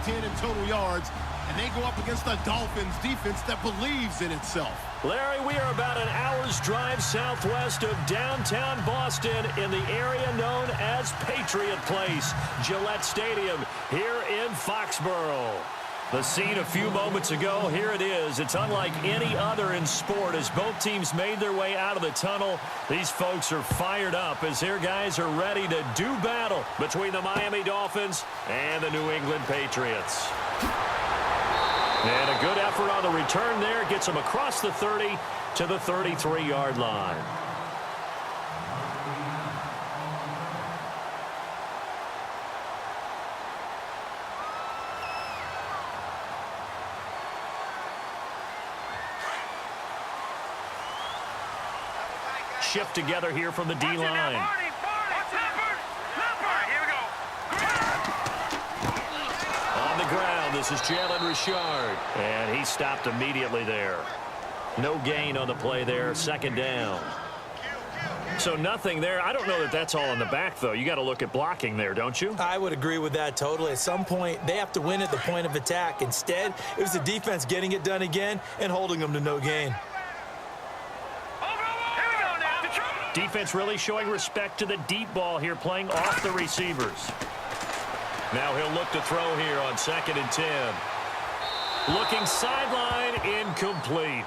10 in total yards, and they go up against the Dolphins defense that believes in itself. Larry, we are about an hour's drive southwest of downtown Boston in the area known as Patriot Place, Gillette Stadium here in Foxborough. The scene a few moments ago, here it is. It's unlike any other in sport as both teams made their way out of the tunnel. These folks are fired up as their guys are ready to do battle between the Miami Dolphins and the New England Patriots. And a good effort on the return there gets them across the 30 to the 33-yard line. Shift together here from the D-line. On the ground, this is Jalen Richard. And he stopped immediately there. No gain on the play there, second down. So nothing there. I don't know that that's all in the back, though. You got to look at blocking there, don't you? I would agree with that totally. At some point, they have to win at the point of attack. Instead, it was the defense getting it done again and holding them to no gain. Defense really showing respect to the deep ball here, playing off the receivers. Now he'll look to throw here on 2nd and 10. Looking sideline, incomplete.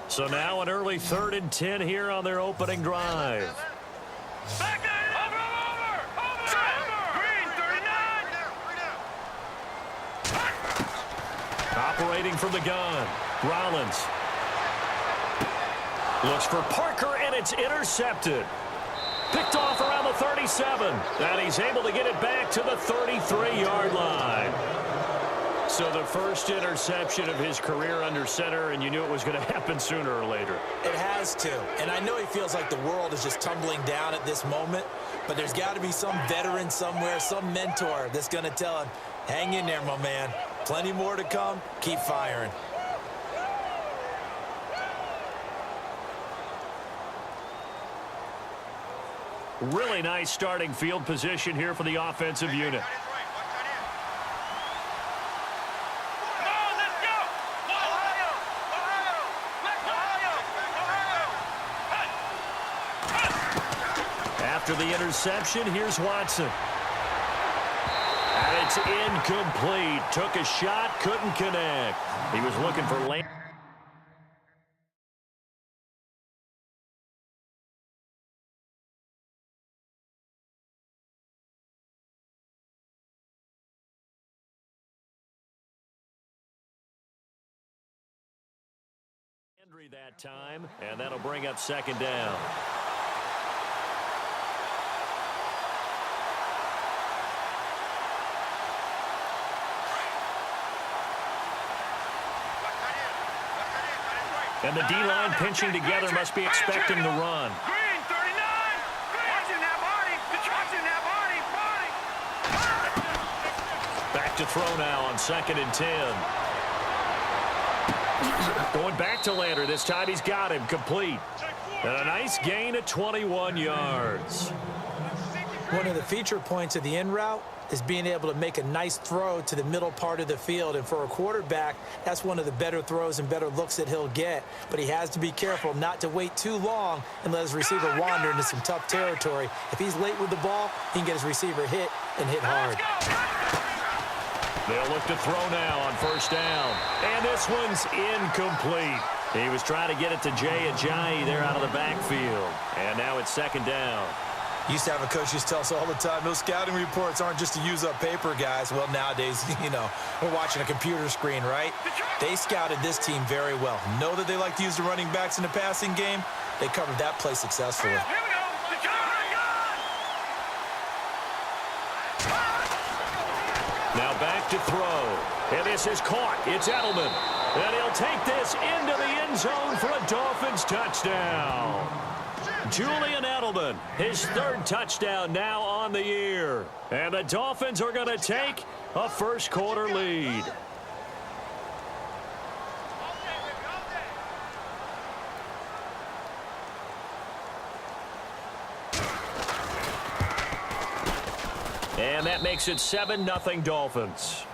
So now an early 3rd and 10 here on their opening drive. Back there! Operating from the gun, Rollins. Looks for Parker, and it's intercepted. Picked off around the 37, and he's able to get it back to the 33-yard line. So the first interception of his career under center, and you knew it was going to happen sooner or later. It has to, and I know he feels like the world is just tumbling down at this moment, but there's got to be some veteran somewhere, some mentor that's going to tell him, hang in there, my man. Plenty more to come. Keep firing. Really nice starting field position here for the offensive unit. After the interception, here's Watson. And it's incomplete. Took a shot, couldn't connect. He was looking for Landry that time, and that'll bring up 2nd down. And the D-line pinching together must be expecting the run. Green, 39. Watching that body. Back to throw now on 2nd and 10. Going back to Landry. This time he's got him complete. And a nice gain at 21 yards. One of the feature points of the in route is being able to make a nice throw to the middle part of the field. And for a quarterback, that's one of the better throws and better looks that he'll get. But he has to be careful not to wait too long and let his receiver wander into some tough territory. If he's late with the ball, he can get his receiver hit and hit hard. They'll look to throw now on 1st down. And this one's incomplete. He was trying to get it to Jay Ajayi there out of the backfield. And now it's 2nd down. Used to have a coach used to tell us all the time, those scouting reports aren't just to use up paper, guys. Well, nowadays, you know, we're watching a computer screen, right? They scouted this team very well. Know that they like to use the running backs in the passing game. They covered that play successfully. Here we go. Now back to throw. And this is caught. It's Edelman. And he'll take this into the end zone for a Dolphins touchdown. Julian Edelman, his 3rd touchdown now on the year. And the Dolphins are going to take a first quarter lead. And that makes it 7-0 Dolphins.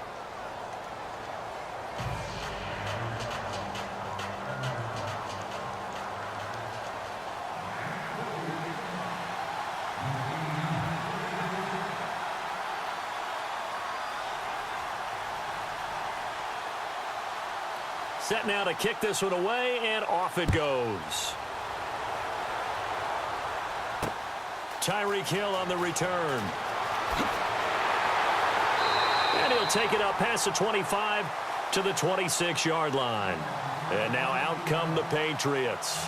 Set now to kick this one away, and off it goes. Tyreek Hill on the return. And he'll take it up past the 25 to the 26-yard line. And now out come the Patriots.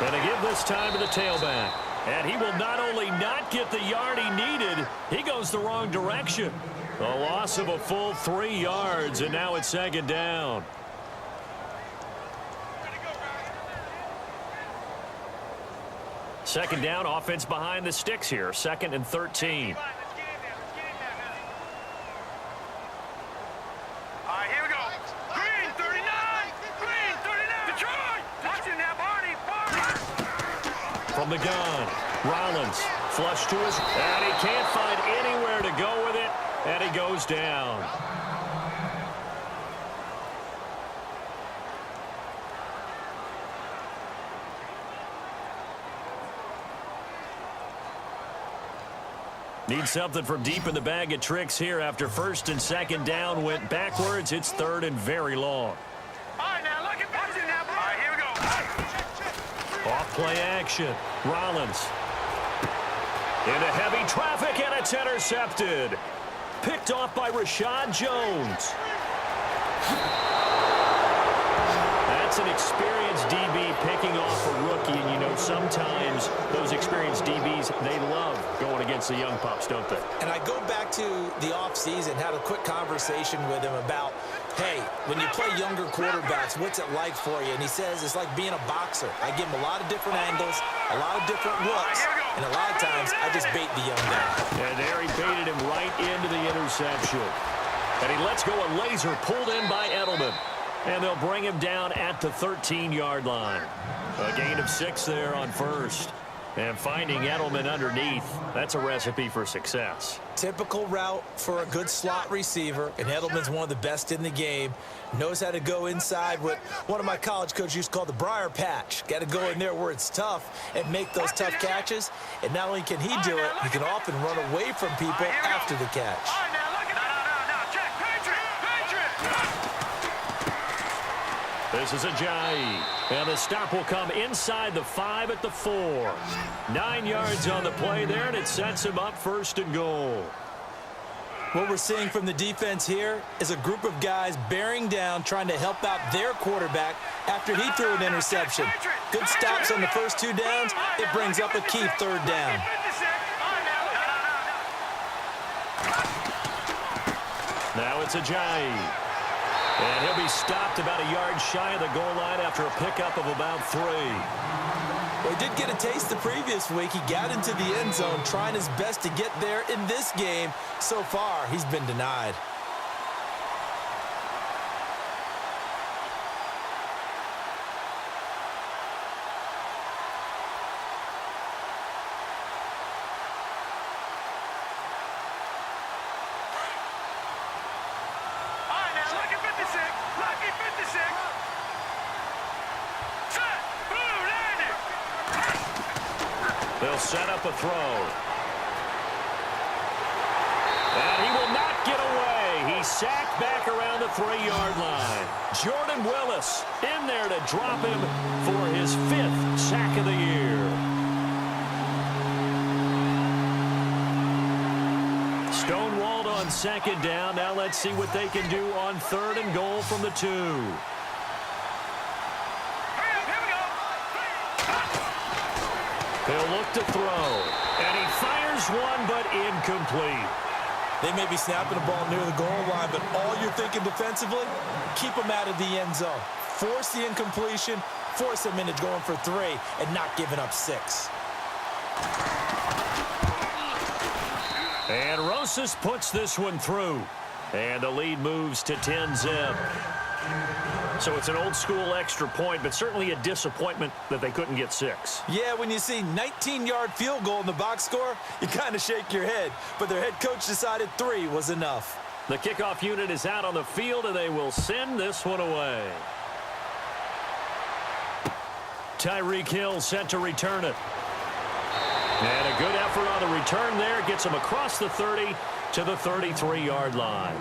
And to give this time to the tailback. And he will not only not get the yard he needed, he goes the wrong direction. A loss of a full 3 yards, and now it's 2nd down. Second down, offense behind the sticks here. 2nd and 13. From the gun, Rollins flush to his, and he can't find anywhere to go with it, and he goes down. Need something from deep in the bag of tricks here after 1st and 2nd down went backwards. It's 3rd and very long. Off play action. Rollins. Into heavy traffic, and it's intercepted. Picked off by Rashad Jones. That's an experienced DB picking off a rookie, and you know sometimes those experienced DBs, they love going against the young pups, don't they? And I go back to the offseason, had a quick conversation with him about, hey, when you play younger quarterbacks, what's it like for you? And he says it's like being a boxer. I give him a lot of different angles, a lot of different looks, and a lot of times I just bait the young guy. And there he baited him right into the interception. And he lets go a laser pulled in by Edelman. And they'll bring him down at the 13-yard line. A gain of 6 there on 1st. And finding Edelman underneath, that's a recipe for success. Typical route for a good slot receiver, and Edelman's one of the best in the game. Knows how to go inside what one of my college coaches used to call the briar patch. Got to go in there where it's tough and make those tough catches. And not only can he do it, he can often run away from people after the catch. This is Ajayi, and the stop will come inside the 5 at the 4. 9 yards on the play there, and it sets him up 1st and goal. What we're seeing from the defense here is a group of guys bearing down, trying to help out their quarterback after he threw an interception. Good stops on the first 2 downs. It brings up a key 3rd down. Now it's Ajayi. And he'll be stopped about a yard shy of the goal line after a pickup of about 3. Well, he did get a taste the previous week. He got into the end zone, trying his best to get there in this game. So far, he's been denied. They'll set up a throw. And he will not get away. He's sacked back around the 3-yard line. Jordan Willis in there to drop him for his 5th sack of the year. Stonewalled on 2nd down. Now let's see what they can do on 3rd and goal from the 2. He'll look to throw, and he fires one, but incomplete. They may be snapping the ball near the goal line, but all you're thinking defensively, keep them out of the end zone. Force the incompletion, force them into going for 3, and not giving up 6. And Rosas puts this one through. And the lead moves to 10-zip. So it's an old-school extra point, but certainly a disappointment that they couldn't get 6. Yeah, when you see 19-yard field goal in the box score, you kind of shake your head. But their head coach decided 3 was enough. The kickoff unit is out on the field, and they will send this one away. Tyreek Hill set to return it. And a good effort on the return there. Gets him across the 30 to the 33-yard line.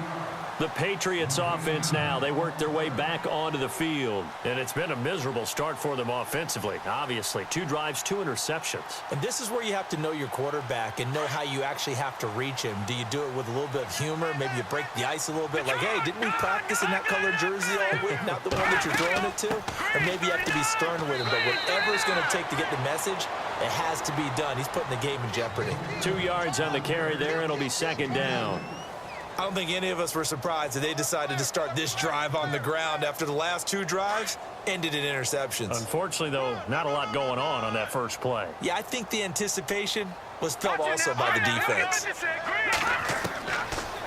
The Patriots offense now, they work their way back onto the field. And it's been a miserable start for them offensively. Obviously, 2 drives, 2 interceptions. And this is where you have to know your quarterback and know how you actually have to reach him. Do you do it with a little bit of humor? Maybe you break the ice a little bit like, hey, didn't we practice in that color jersey all week? Not the one that you're throwing it to? Or maybe you have to be stern with him. But whatever it's going to take to get the message, it has to be done. He's putting the game in jeopardy. 2 yards on the carry there. It'll be 2nd down. I don't think any of us were surprised that they decided to start this drive on the ground after the last 2 drives ended in interceptions. Unfortunately, though, not a lot going on that first play. Yeah, I think the anticipation was felt also by the defense.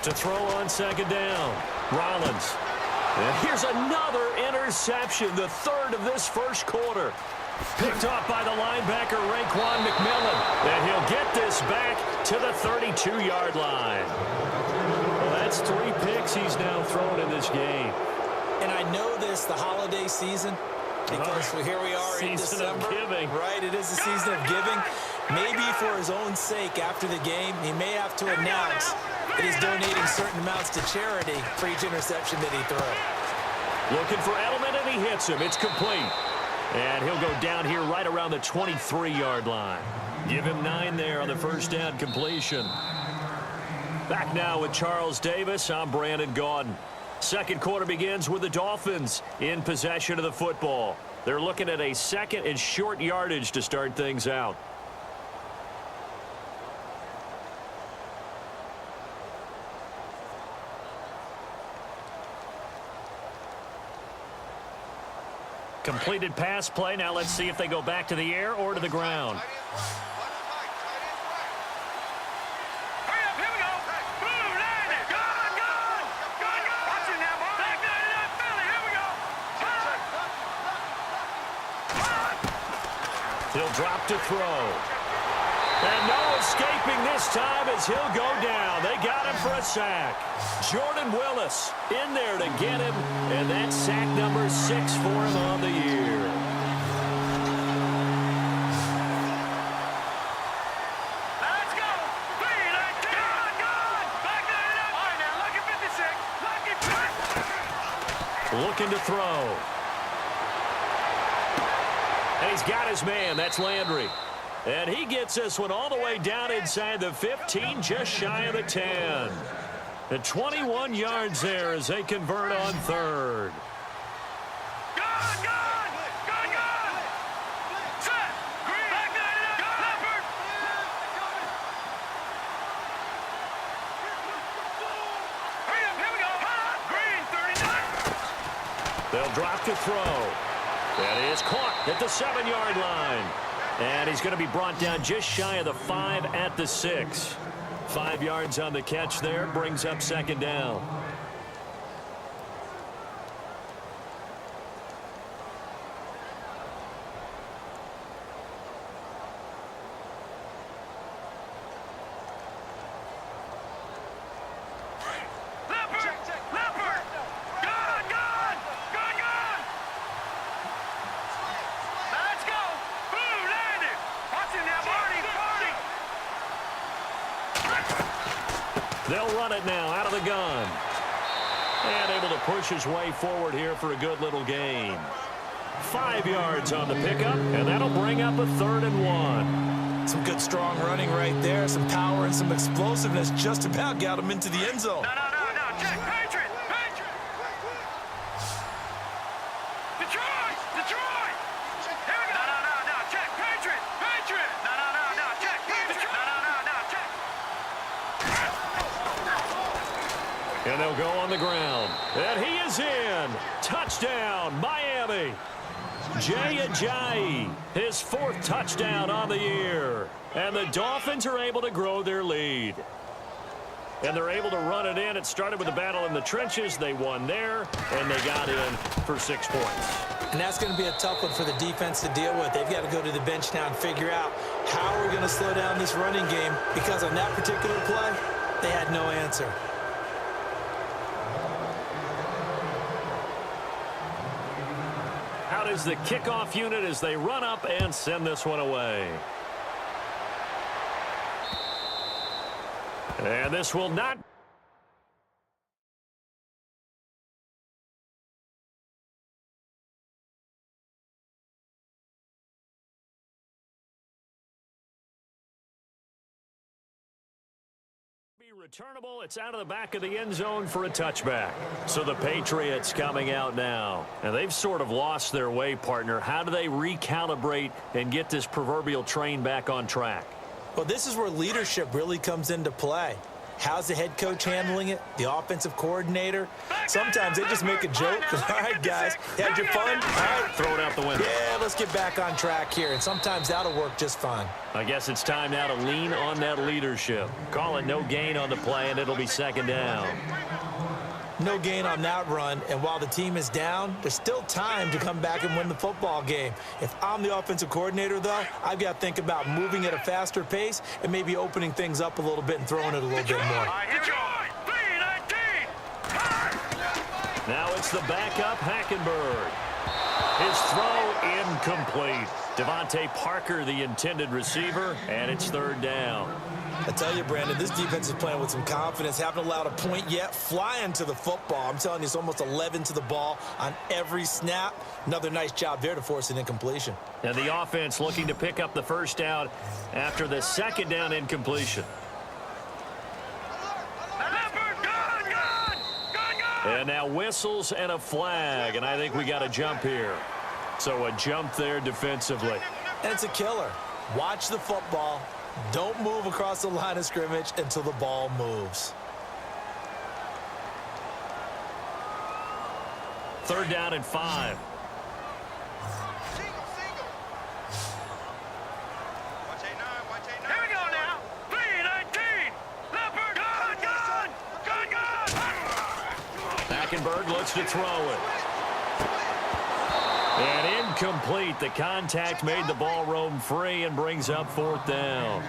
To throw on 2nd down, Rollins. And here's another interception, the 3rd of this first quarter. Picked off by the linebacker, Raekwon McMillan. And he'll get this back to the 32-yard line. Well, that's 3 picks he's now thrown in this game. And I know this, the holiday season, because here we are in December. Season of giving. Right, it is the season of giving. Maybe for his own sake after the game, he may have to announce that he's donating certain amounts to charity for each interception that he throws. Looking for Edelman, and he hits him. It's complete. And he'll go down here right around the 23-yard line. Give him 9 there on the first down completion. Back now with Charles Davis. I'm Brandon Gaudin. Second quarter begins with the Dolphins in possession of the football. They're looking at a 2nd and short yardage to start things out. Completed pass play. Now let's see if they go back to the air or to the ground. He'll drop to throw. And no escaping this time as he'll go down. They got him for a sack. Jordan Willis in there to get him. And that's sack number 6 for him on the year. Let's go. Back that up. All right, now, look at 56. Looking to throw. And he's got his man. That's Landry. And he gets this one all the way down inside the 15, just shy of the 10. The 21 yards there as they convert on 3rd. Set. Green. Back that up. Leopard. Hurry up. Here we go. Green, 39. They'll drop to throw. That is caught at the 7-yard line. And he's going to be brought down just shy of the 5 at the 6. 5 yards on the catch there, brings up 2nd down. They'll run it now out of the gun. And able to push his way forward here for a good little gain. 5 yards on the pickup, and that'll bring up a 3rd and 1. Some good strong running right there, some power and some explosiveness just about got him into the end zone. No. Check. Patriot. Detroit. Here we go. No. Check. Patriot. No. Check. Detroit. No. Check. And they'll go on the ground. And he is in. Touchdown, Miami. Jay Ajayi, his 4th touchdown on the year. And the Dolphins are able to grow their lead. and they're able to run it in. It started with a battle in the trenches. They won there, and they got in for 6 points. And that's going to be a tough one for the defense to deal with. They've got to go to the bench now and figure out how we're going to slow down this running game, because on that particular play, they had no answer. Out is the kickoff unit as they run up and send this one away. And this will not be returnable. It's out of the back of the end zone for a touchback. So the Patriots coming out now. And they've sort of lost their way, partner. How do they recalibrate and get this proverbial train back on track? Well, this is where leadership really comes into play. How's the head coach handling it? The offensive coordinator? Sometimes they just make a joke. All right, guys, had your fun? All right, throw it out the window. Yeah, let's get back on track here. And sometimes that'll work just fine. I guess it's time now to lean on that leadership. Call it no gain on the play, and it'll be 2nd down. No gain on that run, and while the team is down, there's still time to come back and win the football game. If I'm the offensive coordinator, though, I've got to think about moving at a faster pace and maybe opening things up a little bit and throwing it a little bit more. Now it's the backup, Hackenberg. His throw incomplete. Devontae Parker, the intended receiver, and it's 3rd down. I tell you, Brandon, this defense is playing with some confidence. Haven't allowed a point yet. Flying to the football. I'm telling you, it's almost 11 to the ball on every snap. Another nice job there to force an incompletion. And the offense looking to pick up the 1st down after the 2nd down incompletion. And now whistles and a flag, and I think we got a jump here. So a jump there defensively. And it's a killer. Watch the football. Don't move across the line of scrimmage until the ball moves. 3rd down and 5. Here we go now. 3-19. Leopard, gun. Hackenberg looks to throw it. And incomplete. The contact made the ball roam free and brings up 4th down.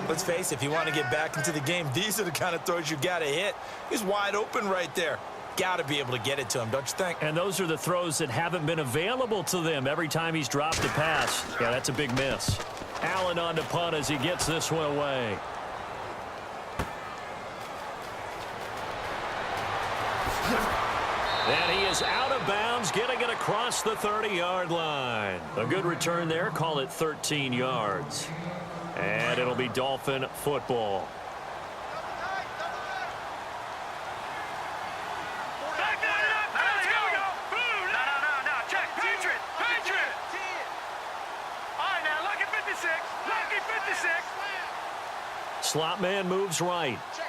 Let's face it, if you want to get back into the game, these are the kind of throws you got to hit. He's wide open right there. Got to be able to get it to him, don't you think? And those are the throws that haven't been available to them every time he's dropped a pass. Yeah, that's a big miss. Allen on to punt as he gets this one away. And he is out of bounds, getting it across the 30-yard line. A good return there. Call it 13 yards. And it'll be Dolphin football. Check. Patriot. All right, now, lucky 56. Lucky 56. Slot man moves right. Check.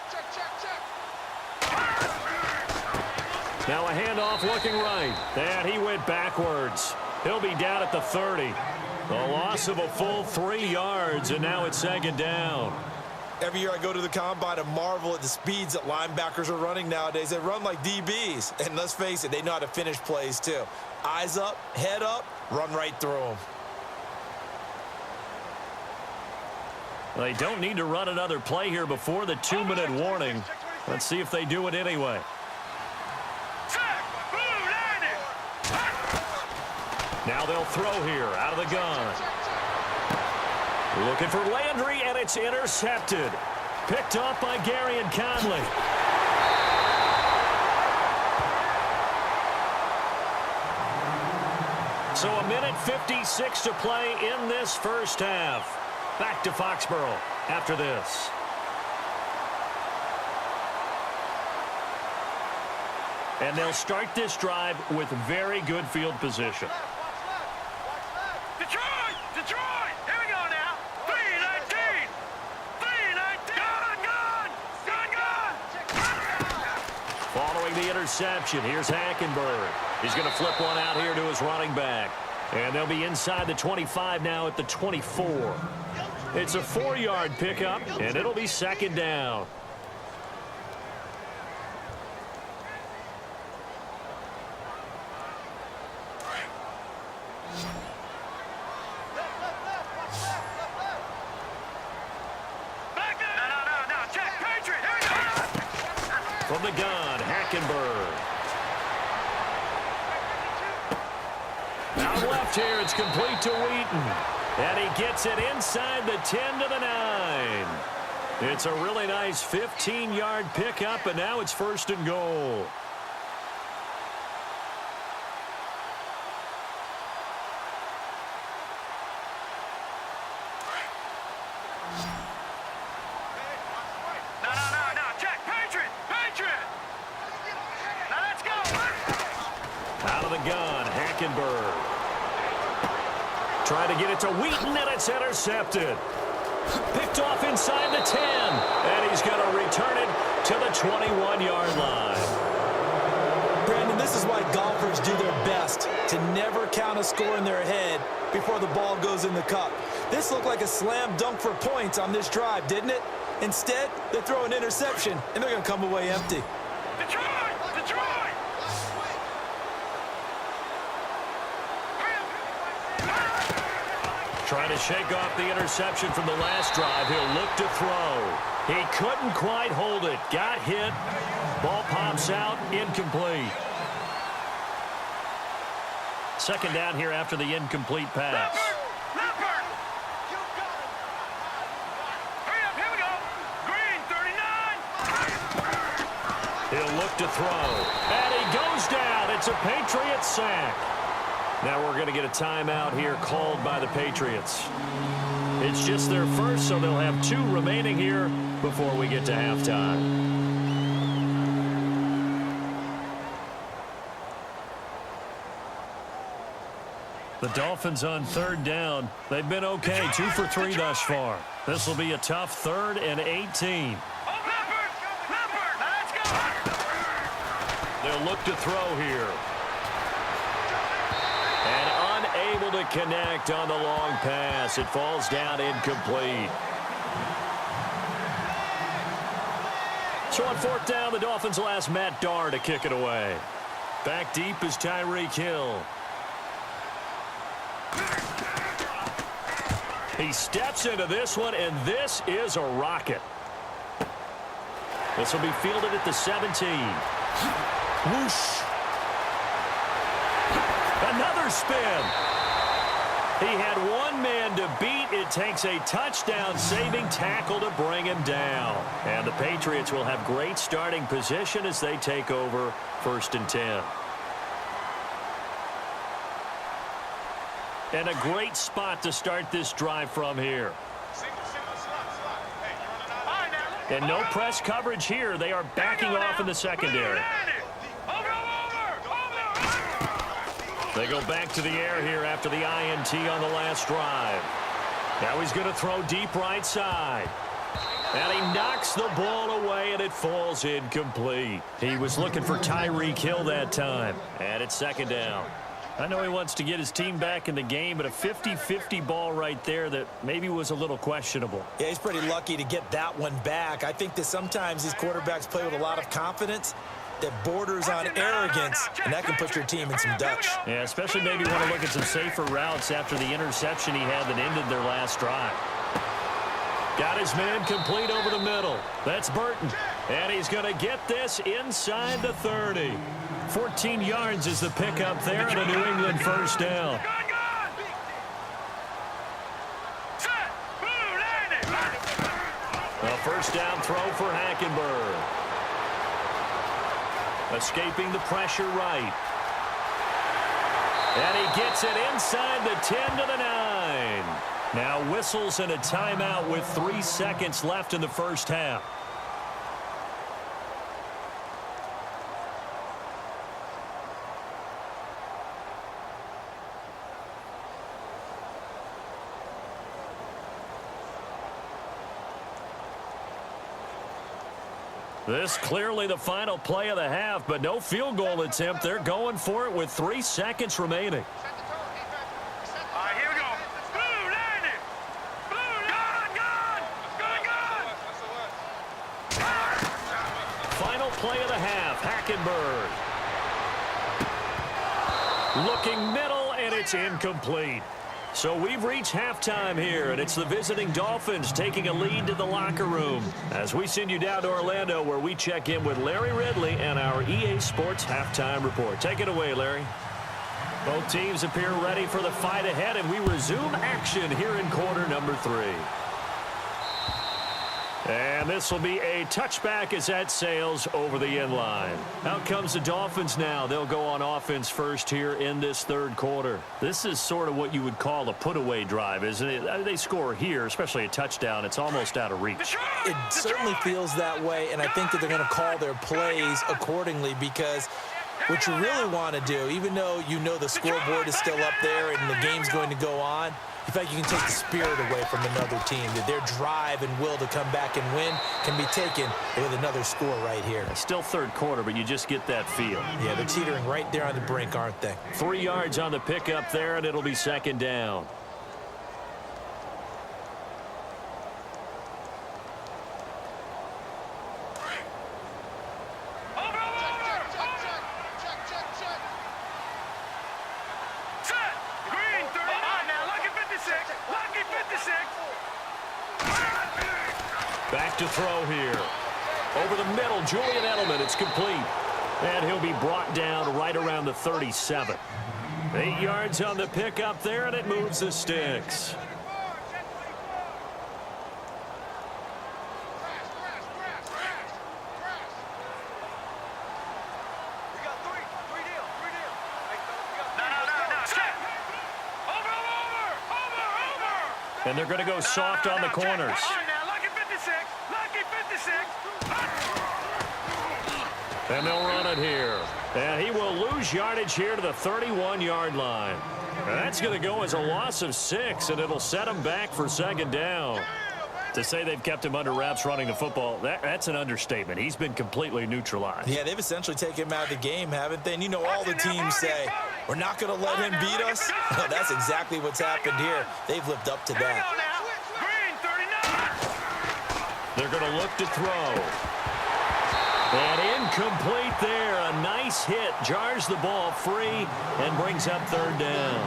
Now a handoff looking right. And he went backwards. He'll be down at the 30. A loss of a full 3 yards, and now it's 2nd down. Every year I go to the combine and marvel at the speeds that linebackers are running nowadays. They run like DBs. And let's face it, they know how to finish plays too. Eyes up, head up, run right through them. They don't need to run another play here before the 2-minute warning. Let's see if they do it anyway. Now they'll throw here out of the gun. Looking for Landry, and it's intercepted. Picked off by Gary and Conley. So a minute 56 to play in this 1st half. Back to Foxborough after this. And they'll start this drive with very good field position. Detroit! Here we go now. 3-19. Gun. Following the interception, here's Hackenberg. He's going to flip one out here to his running back. And they'll be inside the 25 now at the 24. It's a 4-yard pickup, and it'll be 2nd down. gun, Hackenberg. Out left here, it's complete to Wheaton. And he gets it inside the 10 to the 9. It's a really nice 15-yard pickup, and now it's 1st and goal. No, check, Patriot! Now let's go! Out of the gun, Hackenberg. Trying to get it to Wheaton, and it's intercepted. Picked off inside the 10, and he's going to return it to the 21-yard line. Brandon, this is why golfers do their best to never count a score in their head before the ball goes in the cup. This looked like a slam dunk for points on this drive, didn't it? Instead, they throw an interception, and they're going to come away empty. Detroit! Trying to shake off the interception from the last drive. He'll look to throw. He couldn't quite hold it. Got hit. Ball pops out. Incomplete. 2nd down here after the incomplete pass. Leopard! Hurry up, here we go! Green, 39! He'll look to throw. And he goes down. It's a Patriots sack. Now we're going to get a timeout here called by the Patriots. It's just their first, so they'll have 2 remaining here before we get to halftime. The Dolphins on 3rd down. They've been okay, 2 for 3 thus far. This will be a tough 3rd and 18. Leopard! Now let's go! They'll look to throw here. And unable to connect on the long pass. It falls down incomplete. So on 4th down, the Dolphins will ask Matt Darr to kick it away. Back deep is Tyreek Hill. He steps into this one, and this is a rocket. This will be fielded at the 17. Whoosh. Another spin. He had one man to beat. It takes a touchdown-saving tackle to bring him down. And the Patriots will have great starting position as they take over 1st and 10. And a great spot to start this drive from here. And no press coverage here. They are backing off in the secondary. They go back to the air here after the INT on the last drive. Now he's going to throw deep right side. And he knocks the ball away, and it falls incomplete. He was looking for Tyreek Hill that time. And it's 2nd down. I know he wants to get his team back in the game, but a 50-50 ball right there that maybe was a little questionable. Yeah, he's pretty lucky to get that one back. I think that sometimes these quarterbacks play with a lot of confidence that borders on arrogance, and that can put your team in some Dutch. Yeah, especially maybe want to look at some safer routes after the interception he had that ended their last drive. Got his man complete over the middle. That's Burton. And he's going to get this inside the 30. 14 yards is the pickup there and a New England 1st down. A 1st down throw for Hackenberg. Escaping the pressure right. And he gets it inside the 10 to the 9. Now whistles and a timeout with 3 seconds left in the 1st half. This clearly the final play of the half, but no field goal attempt. They're going for it with 3 seconds remaining. All right, here we go. Blue, landing. Blue, gun. Final play of the half, Hackenberg. Looking middle, and it's incomplete. So we've reached halftime here, and it's the visiting Dolphins taking a lead to the locker room as we send you down to Orlando, where we check in with Larry Ridley and our EA Sports Halftime Report. Take it away, Larry. Both teams appear ready for the fight ahead, and we resume action here in quarter number 3. And this will be a touchback as that sails over the end line. Out comes the Dolphins now. They'll go on offense first here in this third quarter. This is sort of what you would call a put-away drive, isn't it? They score here, especially a touchdown. It's almost out of reach. It certainly feels that way, and I think that they're going to call their plays accordingly, because what you really want to do, even though you know the scoreboard is still up there and the game's going to go on, in fact, you can take the spirit away from another team. That their drive and will to come back and win can be taken with another score right here. It's still third quarter, but you just get that feel. Yeah, they're teetering right there on the brink, aren't they? 3 yards on the pickup there, and it'll be second down. Back to throw here. Over the middle, Julian Edelman. It's complete. And he'll be brought down right around the 37. 8 yards on the pickup there, and it moves the sticks. And they're going to go soft on the corners. And they'll run it here. And he will lose yardage here to the 31-yard line. And that's going to go as a loss of 6, and it'll set him back for second down. To say they've kept him under wraps running the football, that's an understatement. He's been completely neutralized. Yeah, they've essentially taken him out of the game, haven't they? And you know, all the teams say, we're not going to let him beat us. Well, that's exactly what's happened here. They've lived up to that. They're going to look to throw. And incomplete there. A nice hit. Jars the ball free and brings up third down.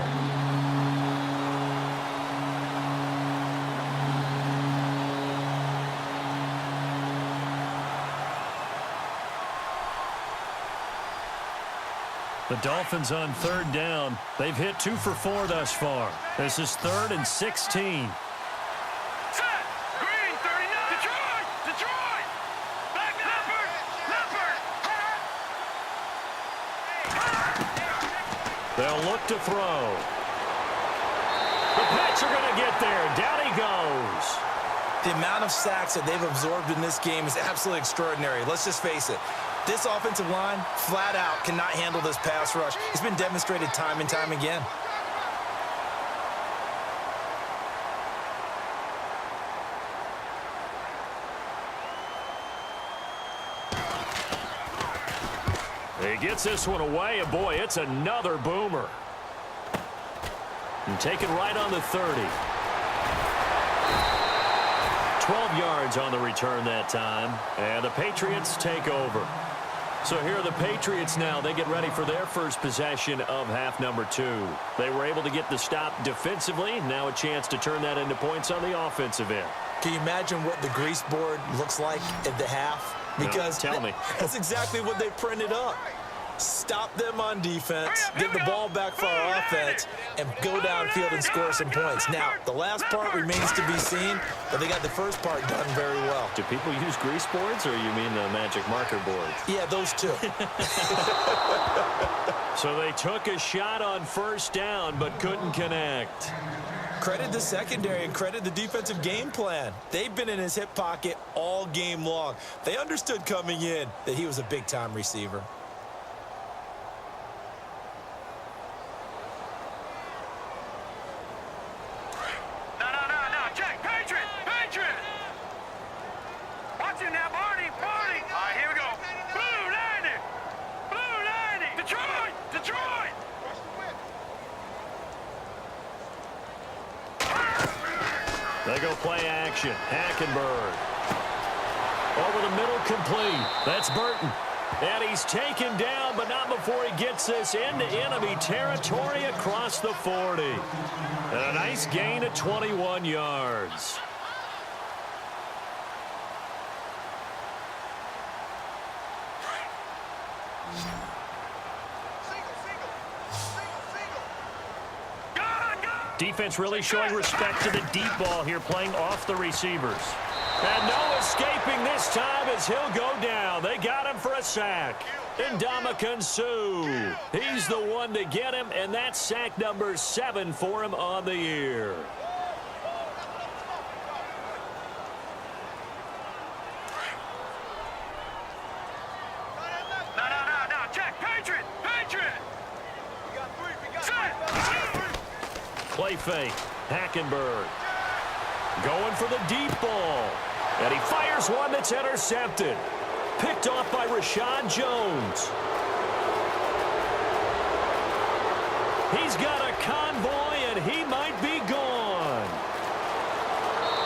The Dolphins on third down. They've hit 2 for 4 thus far. This is 3rd and 16. They'll look to throw. The Pats are going to get there. Down he goes. The amount of sacks that they've absorbed in this game is absolutely extraordinary. Let's just face it. This offensive line, flat out, cannot handle this pass rush. It's been demonstrated time and time again. He gets this one away, and boy, it's another boomer. And taken right on the 30. 12 yards on the return that time, and the Patriots take over. So here are the Patriots now. They get ready for their first possession of half number 2. They were able to get the stop defensively. Now a chance to turn that into points on the offensive end. Can you imagine what the grease board looks like at the half? Because no, tell me. That's exactly what they printed up. Stop them on defense, get the ball back for our offense, and go downfield and score some points. Now, the last part remains to be seen, but they got the first part done very well. Do people use grease boards, or you mean the magic marker boards? Yeah, those two. So they took a shot on first down, but couldn't connect. Credit the secondary and credit the defensive game plan. They've been in his hip pocket all game long. They understood coming in that he was a big-time receiver. They go play action. Hackenberg. Over the middle, complete. That's Burton. And he's taken down, but not before he gets this into enemy territory across the 40. And a nice gain of 21 yards. Defense really showing respect to the deep ball here, playing off the receivers. And no escaping this time as he'll go down. They got him for a sack. Ndamukong Suh. He's the one to get him, and that's sack number 7 for him on the year. No, check. Patriot. Play fake. Hackenberg. Going for the deep ball. And he fires one that's intercepted. Picked off by Rashad Jones. He's got a convoy, and he might be gone.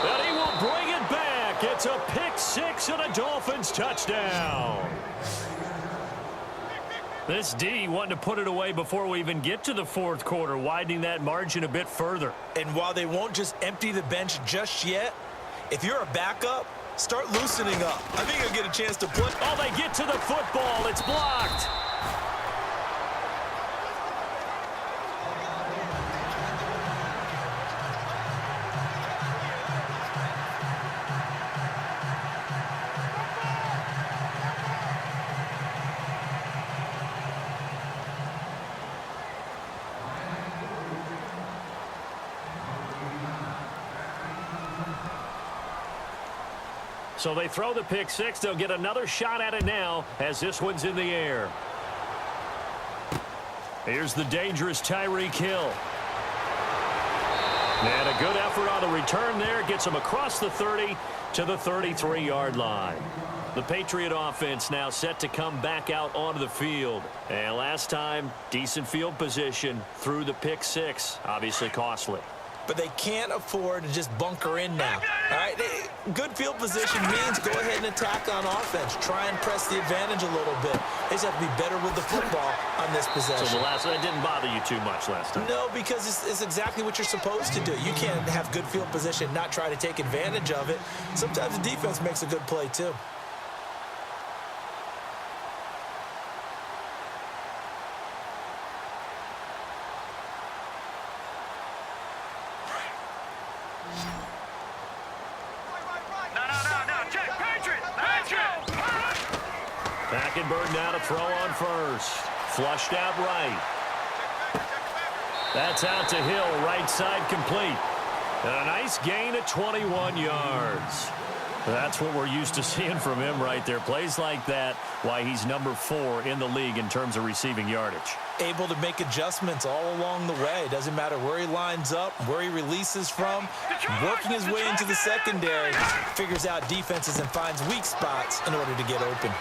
And he will bring it back. It's a pick 6 and a Dolphins touchdown. This D wanting to put it away before we even get to the fourth quarter, widening that margin a bit further. And while they won't just empty the bench just yet, if you're a backup, start loosening up. I think you'll get a chance to put... Oh, they get to the football. It's blocked. So they throw the pick 6. They'll get another shot at it now as this one's in the air. Here's the dangerous Tyreek Hill. And a good effort on the return there. Gets him across the 30 to the 33-yard line. The Patriot offense now set to come back out onto the field. And last time, decent field position through the pick 6. Obviously costly. But they can't afford to just bunker in now. All right, good field position means go ahead and attack on offense. Try and press the advantage a little bit. They just have to be better with the football on this possession. So the last one didn't bother you too much last time? No, because it's exactly what you're supposed to do. You can't have good field position, not try to take advantage of it. Sometimes the defense makes a good play too. Hackenberg now to throw on first. Flushed out right. That's out to Hill, right side complete. And a nice gain of 21 yards. That's what we're used to seeing from him right there. Plays like that, why he's number 4 in the league in terms of receiving yardage. Able to make adjustments all along the way. Doesn't matter where he lines up, where he releases from. Working his way into the secondary, figures out defenses and finds weak spots in order to get open.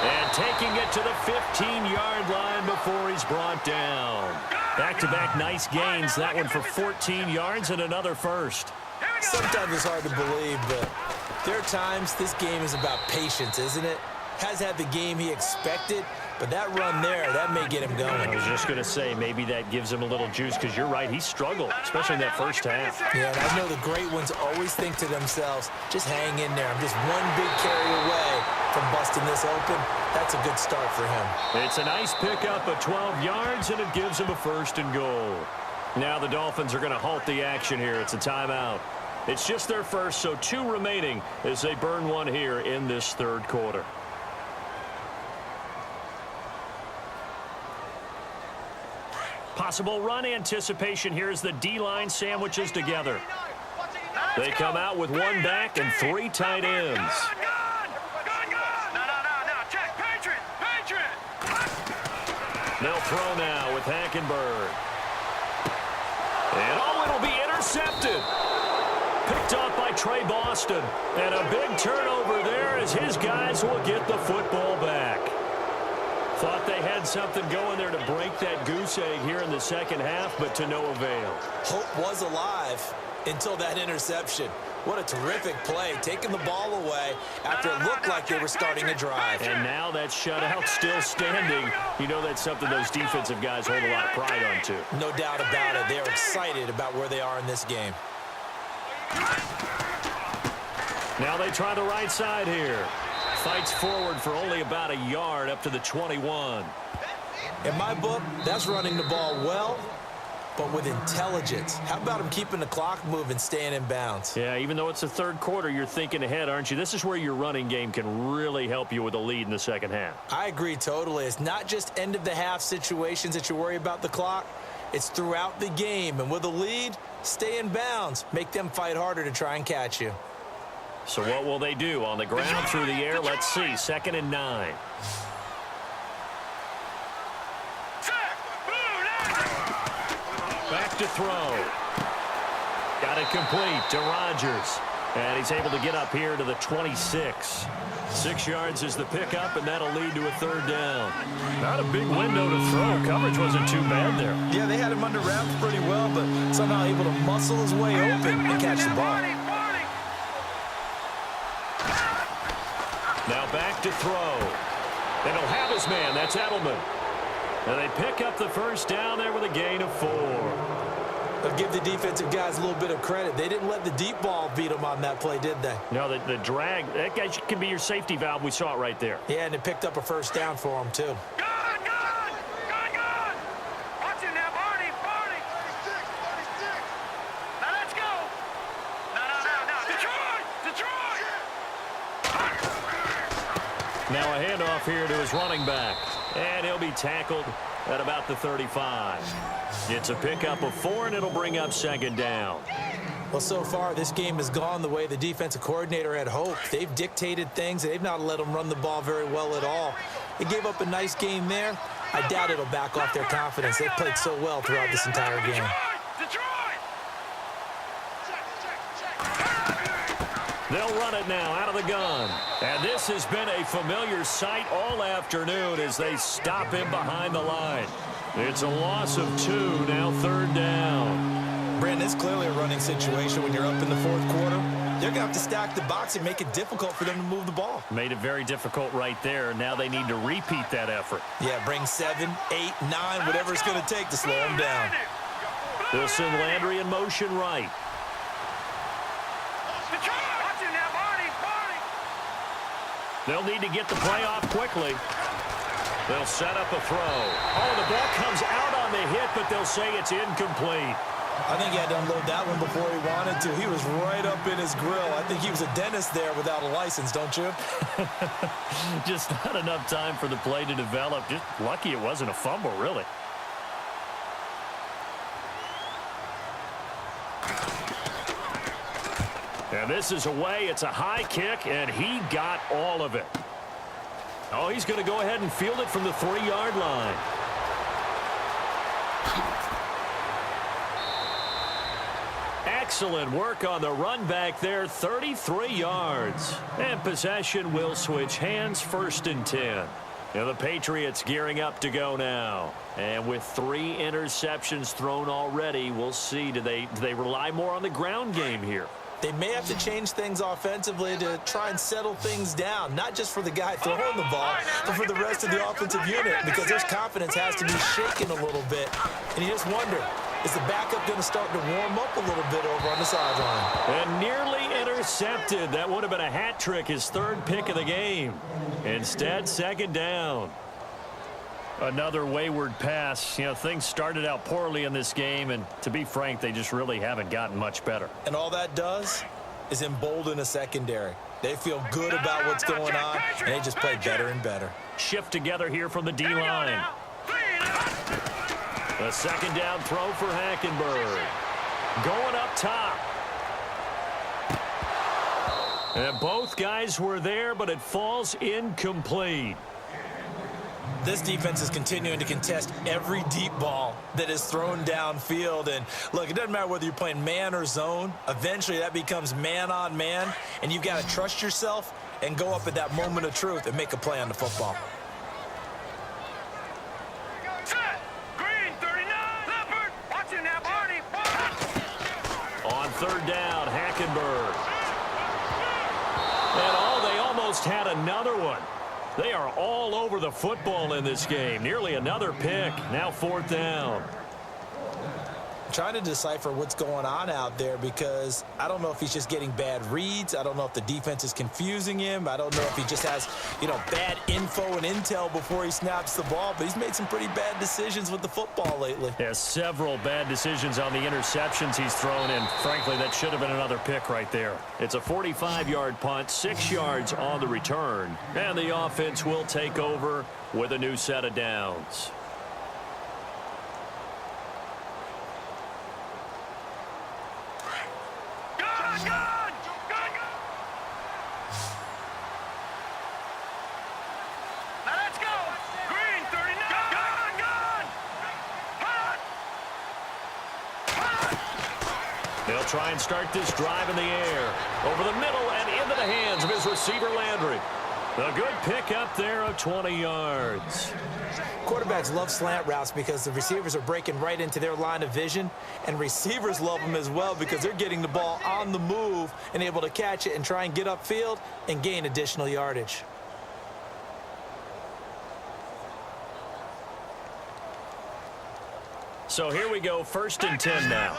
And taking it to the 15-yard line before he's brought down. Back-to-back nice gains. That one for 14 yards and another first. Sometimes it's hard to believe, but there are times this game is about patience, isn't it? Has had the game he expected, but that run there, that may get him going. I was just going to say, maybe that gives him a little juice, because you're right, he struggled, especially in that first half. Yeah, and I know the great ones always think to themselves, just hang in there. I'm just one big carry away from busting this open. That's a good start for him. It's a nice pickup of 12 yards, and it gives him a 1st and goal. Now the Dolphins are going to halt the action here. It's a timeout. It's just their first, so 2 remaining as they burn one here in this third quarter. Possible run anticipation here as the D-line sandwiches together. They come out with 1 back and 3 tight ends. They'll throw now with Hackenberg. And oh, it'll be intercepted. Picked off by Trey Boston. And a big turnover there as his guys will get the football back. Thought they had something going there to break that goose egg here in the second half, but to no avail. Hope was alive. until that interception. What a terrific play, taking the ball away after it looked like they were starting a drive. And now that shutout still standing. You know that's something those defensive guys hold a lot of pride on, too. No doubt about it. They're excited about where they are in this game. Now they try the right side here. Fights forward for only about a yard up to the 21. In my book, that's running the ball well, but with intelligence. How about him keeping the clock moving, staying in bounds? Yeah, even though it's the third quarter, you're thinking ahead, aren't you? This is where your running game can really help you with a lead in the second half. I agree totally. It's not just end-of-the-half situations that you worry about the clock. It's throughout the game. And with a lead, stay in bounds. Make them fight harder to try and catch you. So what will they do? On the ground, through the air, let's see. 2nd and 9. Back to throw. Got it complete to Rodgers. And he's able to get up here to the 26. 6 yards is the pickup, and that'll lead to a 3rd down. Not a big window to throw. Coverage wasn't too bad there. Yeah, they had him under wraps pretty well, but somehow able to muscle his way open and catch the ball. Now back to throw. They don't have his man. That's Edelman. And they pick up the 1st down there with a gain of 4. But give the defensive guys a little bit of credit. They didn't let the deep ball beat them on that play, did they? No, the drag, that guy can be your safety valve. We saw it right there. Yeah, and it picked up a 1st down for them, too. Watch it now, Barney. Now let's go. No. Detroit. Now a handoff here to his running back. And he'll be tackled at about the 35. It's a pickup of 4, and it'll bring up 2nd down. Well, so far, this game has gone the way the defensive coordinator had hoped. They've dictated things, and they've not let them run the ball very well at all. They gave up a nice game there. I doubt it'll back off their confidence. They've played so well throughout this entire game. They'll run it now out of the gun. And this has been a familiar sight all afternoon as they stop him behind the line. It's a loss of 2, now 3rd down. Brandon, it's clearly a running situation when you're up in the 4th quarter. They're going to have to stack the box and make it difficult for them to move the ball. Made it very difficult right there. Now they need to repeat that effort. Yeah, bring 7, 8, 9, whatever it's going to take to slow them down. They'll send Landry in motion right. They'll need to get the play off quickly. They'll set up a throw. Oh, the ball comes out on the hit, but they'll say it's incomplete. I think he had to unload that one before he wanted to. He was right up in his grill. I think he was a dentist there without a license, don't you? Just not enough time for the play to develop. Just lucky it wasn't a fumble, really. And this is away. It's a high kick, and he got all of it. Oh, he's going to go ahead and field it from the 3-yard line. Excellent work on the run back there, 33 yards. And possession will switch hands, 1st and 10. Now the Patriots gearing up to go now. And with 3 interceptions thrown already, we'll see. Do they rely more on the ground game here? They may have to change things offensively to try and settle things down, not just for the guy throwing the ball, but for the rest of the offensive unit, because their confidence has to be shaken a little bit. And you just wonder, is the backup going to start to warm up a little bit over on the sideline? And nearly intercepted. That would have been a hat trick, his 3rd pick of the game. Instead, 2nd down. Another wayward pass. You know, things started out poorly in this game, and to be frank, they just really haven't gotten much better. And all that does is embolden a secondary. They feel good about what's going on, and they just play better and better. Shift together here from the D-line. A 2nd down throw for Hackenberg. Going up top. And both guys were there, but it falls incomplete. This defense is continuing to contest every deep ball that is thrown downfield. And, look, it doesn't matter whether you're playing man or zone. Eventually, that becomes man on man, and you've got to trust yourself and go up at that moment of truth and make a play on the football. On third down, Hackenberg. And they almost had another one. They are all over the football in this game. Nearly another pick. Now fourth down. Trying to decipher what's going on out there because I don't know if he's just getting bad reads. I don't know if the defense is confusing him. I don't know if he just has, bad info and intel before he snaps the ball. But he's made some pretty bad decisions with the football lately. Has several bad decisions on the interceptions he's thrown in. Frankly, that should have been another pick right there. It's a 45-yard punt, 6 yards on the return. And the offense will take over with a new set of downs. They'll try and start this drive in the air. Over the middle and into the hands of his receiver, Landry. A good pick up there of 20 yards. Quarterbacks love slant routes because the receivers are breaking right into their line of vision, and receivers love them as well because they're getting the ball on the move and able to catch it and try and get upfield and gain additional yardage. So here we go, 1st and 10 now.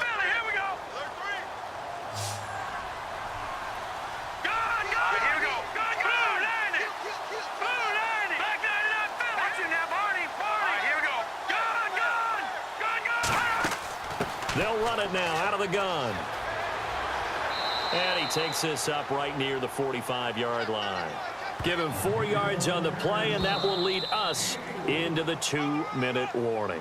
They'll run it now out of the gun. And he takes this up right near the 45-yard line. Give him 4 yards on the play, and that will lead us into the 2-minute warning.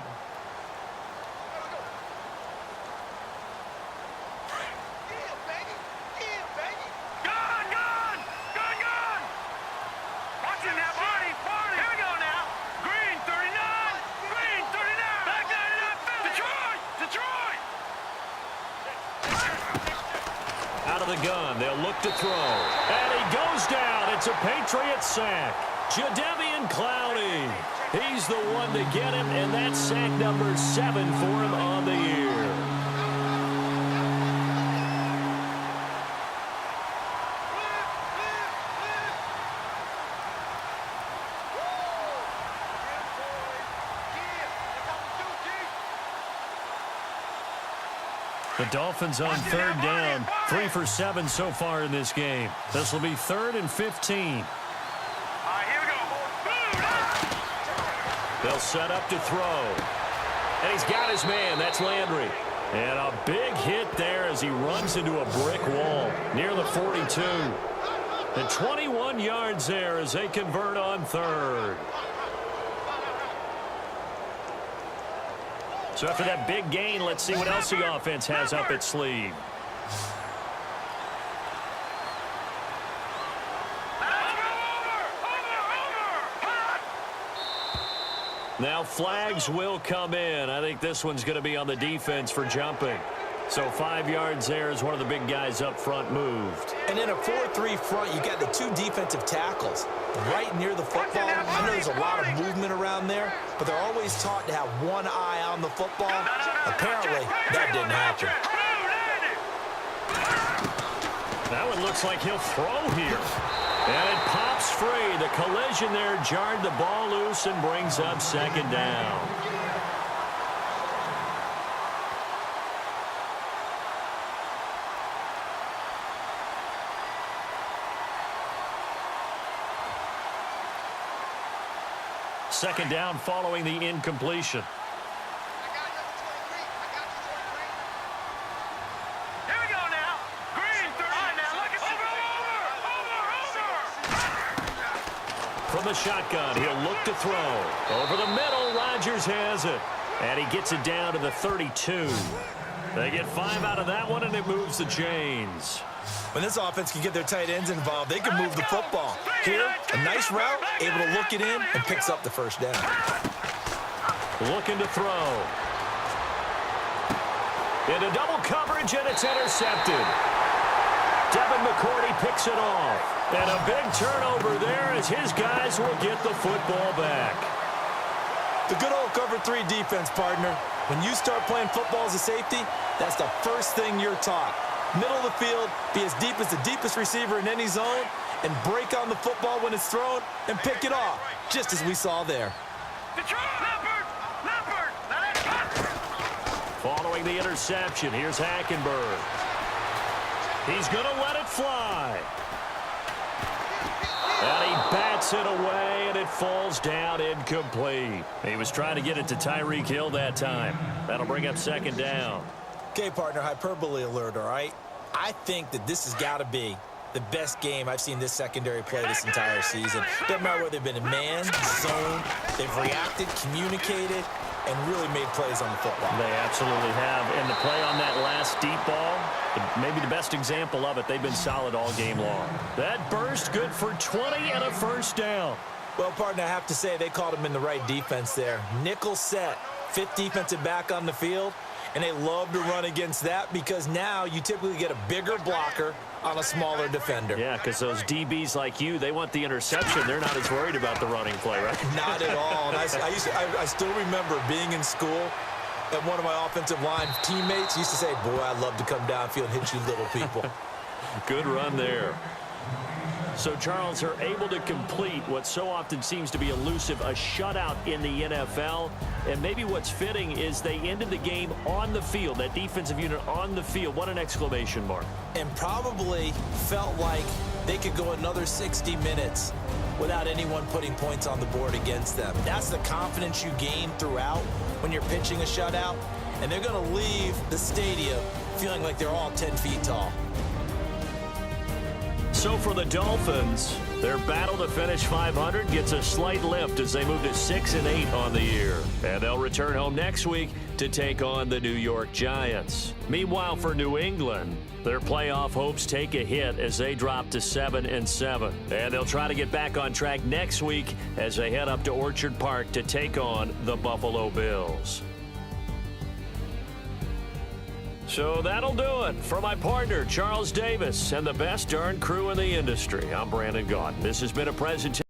The gun. They'll look to throw. And he goes down. It's a Patriots sack. Jadeveon Clowney. He's the one to get him, and that's sack number 7 for him on the year. The Dolphins on third down, 3 for 7 so far in this game. This will be 3rd and 15. Here we go. They'll set up to throw. And he's got his man. That's Landry. And a big hit there as he runs into a brick wall near the 42. And 21 yards there as they convert on third. So after that big gain, let's see what else the offense has up its sleeve. Now flags will come in. I think this one's going to be on the defense for jumping. So 5 yards there as one of the big guys up front moved. And in a 4-3 front, you got the 2 defensive tackles right near the football. I know there's a lot of movement around there, but they're always taught to have one eye on the football. Apparently, that didn't happen. That one looks like he'll throw here. And it pops free. The collision there jarred the ball loose and brings up 2nd down. Second down following the incompletion. Here we go now. Green, 30. Now look at over. From the shotgun, he'll look to throw. Over the middle, Rodgers has it. And he gets it down to the 32. They get 5 out of that one, and it moves the chains. When this offense can get their tight ends involved, they can move the football. Here, a nice route, able to look it in, and picks up the 1st down. Looking to throw. Into double coverage, and it's intercepted. Devin McCourty picks it off. And a big turnover there as his guys will get the football back. The good old cover 3 defense, partner. When you start playing football as a safety, that's the first thing you're taught. Middle of the field, be as deep as the deepest receiver in any zone, and break on the football when it's thrown and pick it off, just as we saw there. Following the interception, here's Hackenberg. He's going to let it fly. And he bats it away, and it falls down incomplete. He was trying to get it to Tyreek Hill that time. That'll bring up second down. Okay, partner, hyperbole alert, all right? I think that this has got to be the best game I've seen this secondary play this entire season. Doesn't matter whether they've been in man, zone, they've reacted, communicated, and really made plays on the football. They absolutely have. And the play on that last deep ball, maybe the best example of it, they've been solid all game long. That burst good for 20 and a first down. Well, partner, I have to say they called him in the right defense there. Nickel set, fifth defensive back on the field, and they love to run against that because now you typically get a bigger blocker on a smaller defender. Yeah, because those DBs like you, they want the interception. They're not as worried about the running play, right? Not at all. And I still remember being in school, and one of my offensive line teammates used to say, boy, I'd love to come downfield and hit you little people. Good run there. So, Charles, are able to complete what so often seems to be elusive, a shutout in the NFL. And maybe what's fitting is they ended the game on the field, that defensive unit on the field. What an exclamation mark. And probably felt like they could go another 60 minutes without anyone putting points on the board against them. That's the confidence you gain throughout when you're pitching a shutout. And they're going to leave the stadium feeling like they're all 10 feet tall. So for the Dolphins, their battle to finish 500 gets a slight lift as they move to 6-8 on the year. And they'll return home next week to take on the New York Giants. Meanwhile, for New England, their playoff hopes take a hit as they drop to 7-7. And they'll try to get back on track next week as they head up to Orchard Park to take on the Buffalo Bills. So that'll do it for my partner, Charles Davis, and the best darn crew in the industry. I'm Brandon Gaudin. This has been a presentation.